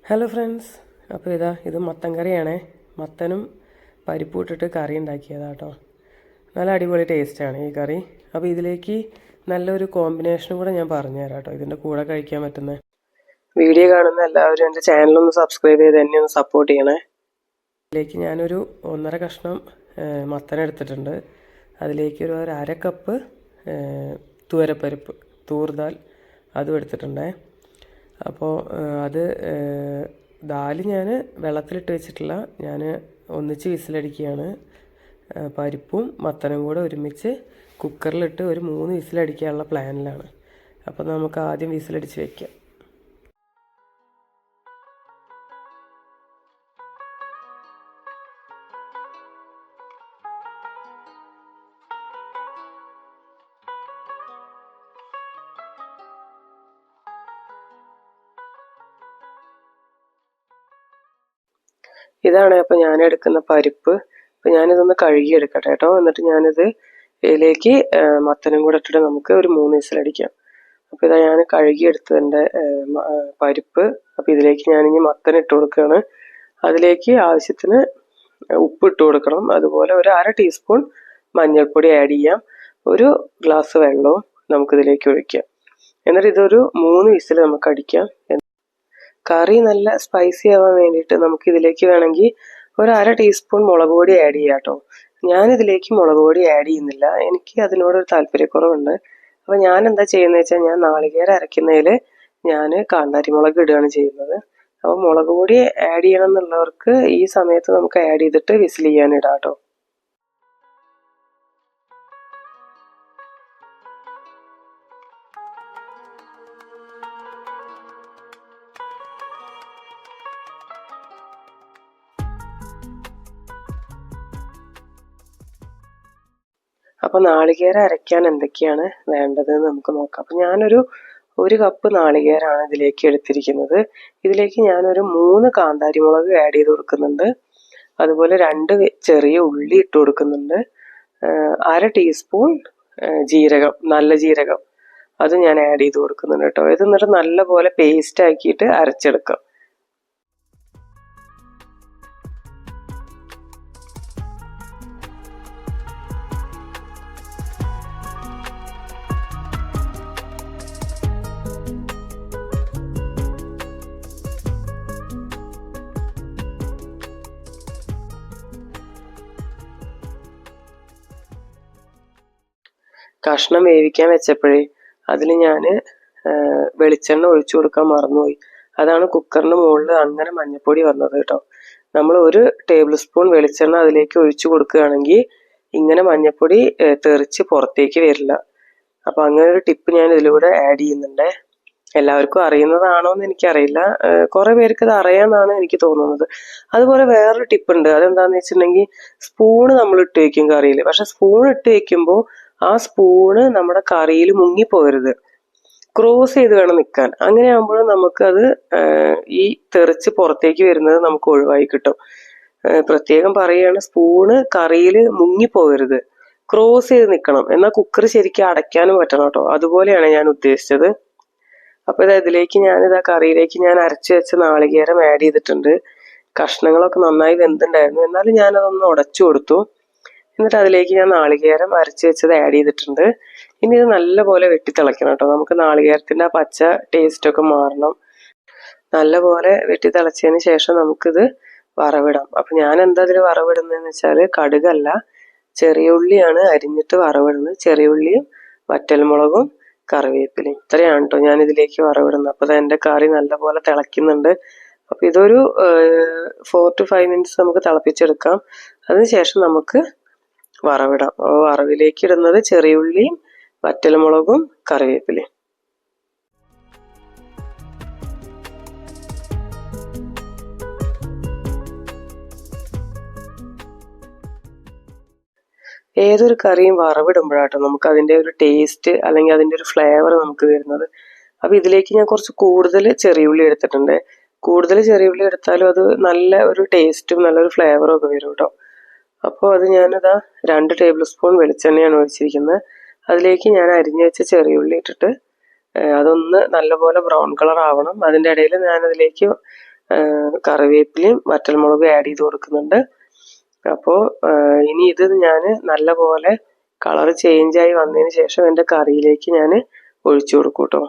Hello friends, അപ്പോൾ ഇത് മത്തൻ കറിയാണേ. മത്തനും പരിപ്പും ഇട്ടിട്ട് കറി ഉണ്ടാക്കിയതാണ് കേട്ടോ. നല്ല അടിപൊളി ടേസ്റ്റാണ് ഈ കറി. അപ്പോൾ ഇതിലേക്ക് നല്ലൊരു കോമ്പിനേഷനും കൂടെ ഞാൻ പറഞ്ഞുതരാം കേട്ടോ, ഇതിൻ്റെ കൂടെ കഴിക്കാൻ പറ്റുന്ന. വീഡിയോ കാണുന്ന എല്ലാവരും എൻ്റെ ചാനലൊന്ന് സബ്സ്ക്രൈബ് ചെയ്ത് എന്നെ ഒന്ന് സപ്പോർട്ട് ചെയ്യണേ. ഇതിലേക്ക് ഞാനൊരു 1.5 കഷ്ണം മത്തൻ എടുത്തിട്ടുണ്ട്. അതിലേക്ക് ഒരു 1/2 കപ്പ് തുവരപ്പരിപ്പ്, തൂർദാൽ, അതും എടുത്തിട്ടുണ്ടേ. അപ്പോൾ അത് ദാൽ ഞാൻ വെള്ളത്തിലിട്ട് വെച്ചിട്ടില്ല, ഞാൻ ഒന്നിച്ച് വിസിലടിക്കുകയാണ്. പരിപ്പും മത്തനും കൂടെ ഒരുമിച്ച് കുക്കറിലിട്ട് ഒരു 3 വിസിലടിക്കാനുള്ള പ്ലാനിലാണ്. അപ്പോൾ നമുക്ക് ആദ്യം വിസിലടിച്ച് വയ്ക്കാം. ഇതാണ് അപ്പോൾ ഞാൻ എടുക്കുന്ന പരിപ്പ്. അപ്പോൾ ഞാനിതൊന്ന് കഴുകിയെടുക്കട്ടെ കേട്ടോ. എന്നിട്ട് ഞാനിത് ഇതിലേക്ക് മത്തനും കൂടെ ഇട്ടിട്ട് നമുക്ക് ഒരു 3 വിസിലടിക്കാം. അപ്പോൾ ഇതാ ഞാൻ കഴുകിയെടുത്തതിൻ്റെ പരിപ്പ്. അപ്പോൾ ഇതിലേക്ക് ഞാനിനി മത്തൻ ഇട്ട് കൊടുക്കുകയാണ്. അതിലേക്ക് ആവശ്യത്തിന് ഉപ്പ് ഇട്ട് കൊടുക്കണം. അതുപോലെ ഒരു 1/2 ടീസ്പൂൺ മഞ്ഞൾപ്പൊടി ആഡ് ചെയ്യാം. ഒരു ഗ്ലാസ് വെള്ളവും നമുക്കിതിലേക്ക് ഒഴിക്കാം. എന്നിട്ട് ഇതൊരു 3 വിസിൽ നമുക്ക് അടിക്കാം. കറി നല്ല സ്പൈസി ആവാൻ വേണ്ടിയിട്ട് നമുക്ക് ഇതിലേക്ക് വേണമെങ്കിൽ ഒരു 1/2 ടീസ്പൂൺ മുളക് പൊടി ആഡ് ചെയ്യാം കേട്ടോ. ഞാനിതിലേക്ക് മുളക് പൊടി ആഡ് ചെയ്യുന്നില്ല, എനിക്ക് അതിനോടൊരു താല്പര്യക്കുറവുണ്ട്. അപ്പോൾ ഞാൻ എന്താ ചെയ്യുന്നത് വെച്ചാൽ, ഞാൻ നാളികേരം അരയ്ക്കുന്നതിൽ ഞാൻ കാന്താരി മുളക് ഇടുകയാണ് ചെയ്യുന്നത്. അപ്പോൾ മുളക് പൊടി ആഡ് ചെയ്യണം എന്നുള്ളവർക്ക് ഈ സമയത്ത് നമുക്ക് ആഡ് ചെയ്തിട്ട് വിസിൽ ചെയ്യാനിടാം കേട്ടോ. അപ്പോൾ നാളികേരം അരയ്ക്കാൻ എന്തൊക്കെയാണ് വേണ്ടതെന്ന് നമുക്ക് നോക്കാം. അപ്പോൾ ഞാനൊരു 1 കപ്പ് നാളികേരമാണ് ഇതിലേക്ക് എടുത്തിരിക്കുന്നത്. ഇതിലേക്ക് ഞാനൊരു 3 കാന്താരി മുളക് ആഡ് ചെയ്ത് കൊടുക്കുന്നുണ്ട്. അതുപോലെ 2 ചെറിയ ഉള്ളി ഇട്ട് കൊടുക്കുന്നുണ്ട്. 1/2 ടീസ്പൂൺ ജീരകം, നല്ല ജീരകം, അത് ഞാൻ ആഡ് ചെയ്ത് കൊടുക്കുന്നുണ്ട് കേട്ടോ. ഇത് എന്നിട്ട് നല്ലപോലെ പേസ്റ്റ് ആക്കിയിട്ട് അരച്ചെടുക്കാം. കഷ്ണം വേവിക്കാൻ വെച്ചപ്പോഴേ അതിൽ ഞാൻ വെളിച്ചെണ്ണ ഒഴിച്ചു കൊടുക്കാൻ മറന്നുപോയി. അതാണ് കുക്കറിന് മുകളിൽ അങ്ങനെ മഞ്ഞൾപ്പൊടി വന്നത് കേട്ടോ. നമ്മൾ 1 ടേബിൾ സ്പൂൺ വെളിച്ചെണ്ണ അതിലേക്ക് ഒഴിച്ചു കൊടുക്കുകയാണെങ്കിൽ ഇങ്ങനെ മഞ്ഞൾപ്പൊടി തെറിച്ച് പുറത്തേക്ക് വരില്ല. അപ്പം അങ്ങനെ ഒരു ടിപ്പ് ഞാൻ ഇതിലൂടെ ആഡ് ചെയ്യുന്നുണ്ട്. എല്ലാവർക്കും അറിയുന്നതാണോ എന്ന് എനിക്കറിയില്ല, കുറേ പേർക്ക് ഇത് അറിയാമെന്നാണ് എനിക്ക് തോന്നുന്നത്. അതുപോലെ വേറൊരു ടിപ്പ് ഉണ്ട്. അതെന്താണെന്ന് വെച്ചിട്ടുണ്ടെങ്കിൽ, സ്പൂണ് നമ്മൾ ഇട്ട് വയ്ക്കും കറിയിൽ. പക്ഷെ സ്പൂൺ ഇട്ട് വയ്ക്കുമ്പോൾ ആ സ്പൂണ് നമ്മുടെ കറിയിൽ മുങ്ങിപ്പോകരുത്, ക്രോസ് ചെയ്ത് വേണം നിൽക്കാൻ. അങ്ങനെ ആകുമ്പോൾ നമുക്കത് ഈ തെറിച്ച് പുറത്തേക്ക് വരുന്നത് നമുക്ക് ഒഴിവായി കിട്ടും. പ്രത്യേകം പറയുകയാണ്, സ്പൂണ് കറിയിൽ മുങ്ങിപ്പോകരുത്, ക്രോസ് ചെയ്ത് നിൽക്കണം. എന്നാൽ കുക്കർ ശരിക്കും അടയ്ക്കാനും പറ്റണം കേട്ടോ. അതുപോലെയാണ് ഞാൻ ഉദ്ദേശിച്ചത്. അപ്പോൾ ഇതിലേക്ക് കറിയിലേക്ക് ഞാൻ അരച്ച് വെച്ച നാളികേരം ആഡ് ചെയ്തിട്ടുണ്ട്. കഷ്ണങ്ങളൊക്കെ നന്നായി വെന്തുണ്ടായിരുന്നു, എന്നാലും ഞാനതൊന്ന് ഉടച്ചു കൊടുത്തു. എന്നിട്ട് അതിലേക്ക് ഞാൻ നാളികേരം അരച്ച് വെച്ചത് ആഡ് ചെയ്തിട്ടുണ്ട്. ഇനി ഇത് നല്ലപോലെ വെട്ടിത്തിളയ്ക്കണം കേട്ടോ. നമുക്ക് നാളികേരത്തിൻ്റെ ആ പച്ച ടേസ്റ്റൊക്കെ മാറണം. നല്ലപോലെ വെട്ടിത്തിളച്ചതിന് ശേഷം നമുക്കിത് വറവിടാം. അപ്പം ഞാൻ എന്താ ഇതിൽ വറവിടുന്നതെന്ന് വെച്ചാൽ, കടുകല്ല, ചെറിയ ഉള്ളിയാണ് അരിഞ്ഞിട്ട് വറവിടുന്നത്. ചെറിയ ഉള്ളിയും വറ്റൽമുളകും കറിവേപ്പിലയും, ഇത്രയാണ് കേട്ടോ ഞാൻ ഇതിലേക്ക് വറവിടുന്നത്. അപ്പോൾ എൻ്റെ കറി നല്ലപോലെ തിളയ്ക്കുന്നുണ്ട്. അപ്പോൾ ഇതൊരു 4 to 5 മിനിറ്റ്സ് നമുക്ക് തിളപ്പിച്ചെടുക്കാം. അതിനുശേഷം നമുക്ക് വറവിടാം. വറവിലേക്ക് ഇടുന്നത് ചെറിയ ഉള്ളിയും വറ്റൽമുളകും കറിവേപ്പിലയും. ഏതൊരു കറിയും വറവിടുമ്പോഴാട്ടോ നമുക്ക് അതിൻ്റെ ഒരു ടേസ്റ്റ് അല്ലെങ്കിൽ അതിൻ്റെ ഒരു ഫ്ലേവർ നമുക്ക് വരുന്നത്. അപ്പോൾ ഇതിലേക്ക് ഞാൻ കുറച്ച് കൂടുതൽ ചെറിയുള്ളി എടുത്തിട്ടുണ്ട്. കൂടുതൽ ചെറിയുള്ളി എടുത്താലും അത് നല്ല ഒരു ടേസ്റ്റും നല്ലൊരു ഫ്ലേവറും ഒക്കെ വരും കേട്ടോ. അപ്പോൾ അത് ഞാനിതാ 2 ടേബിൾ സ്പൂൺ വെളിച്ചെണ്ണയാണ് ഒഴിച്ചിരിക്കുന്നത്. അതിലേക്ക് ഞാൻ അരിഞ്ഞു വെച്ച ചെറിയുള്ളി ഇട്ടിട്ട് അതൊന്ന് നല്ലപോലെ ബ്രൗൺ കളർ ആവണം. അതിൻ്റെ ഇടയിൽ ഞാനതിലേക്ക് കറിവേപ്പിലയും വറ്റൽമുളകും ആഡ് ചെയ്ത് കൊടുക്കുന്നുണ്ട്. അപ്പോൾ ഇനി ഇത് ഞാൻ നല്ലപോലെ കളർ ചേഞ്ചായി വന്നതിന് ശേഷം എൻ്റെ കറിയിലേക്ക് ഞാൻ ഒഴിച്ചു കൊടുക്കും കേട്ടോ.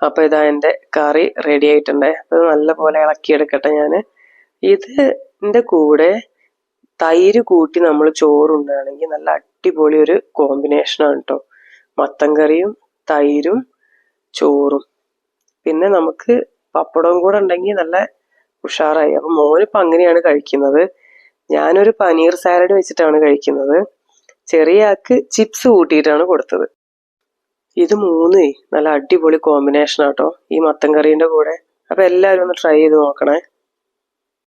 അപ്പോൾ ഇതാ എൻ്റെ കറി റെഡി ആയിട്ടുണ്ട്. അത് നല്ലപോലെ ഇളക്കിയെടുക്കട്ടെ ഞാൻ. ഇതിൻ്റെ കൂടെ തൈര് കൂട്ടി നമ്മൾ ചോറുണ്ടാണെങ്കിൽ നല്ല അടിപൊളി ഒരു കോമ്പിനേഷനാണ് കേട്ടോ. മത്തൻ കറിയും തൈരും ചോറും, പിന്നെ നമുക്ക് പപ്പടവും കൂടെ ഉണ്ടെങ്കിൽ നല്ല ഉഷാറായി. അപ്പം മോനിപ്പോൾ അങ്ങനെയാണ് കഴിക്കുന്നത്. ഞാനൊരു പനീർ സാലഡ് വെച്ചിട്ടാണ് കഴിക്കുന്നത്. ചെറിയ ആൾക്ക് ചിപ്സ് കൂട്ടിയിട്ടാണ് കൊടുത്തത്. ഇത് മൂന്ന് നല്ല അടിപൊളി കോമ്പിനേഷൻ ആട്ടോ ഈ മത്തൻ കറീൻ്റെ കൂടെ. അപ്പോൾ എല്ലാവരും ഒന്ന് ട്രൈ ചെയ്ത് നോക്കണേ.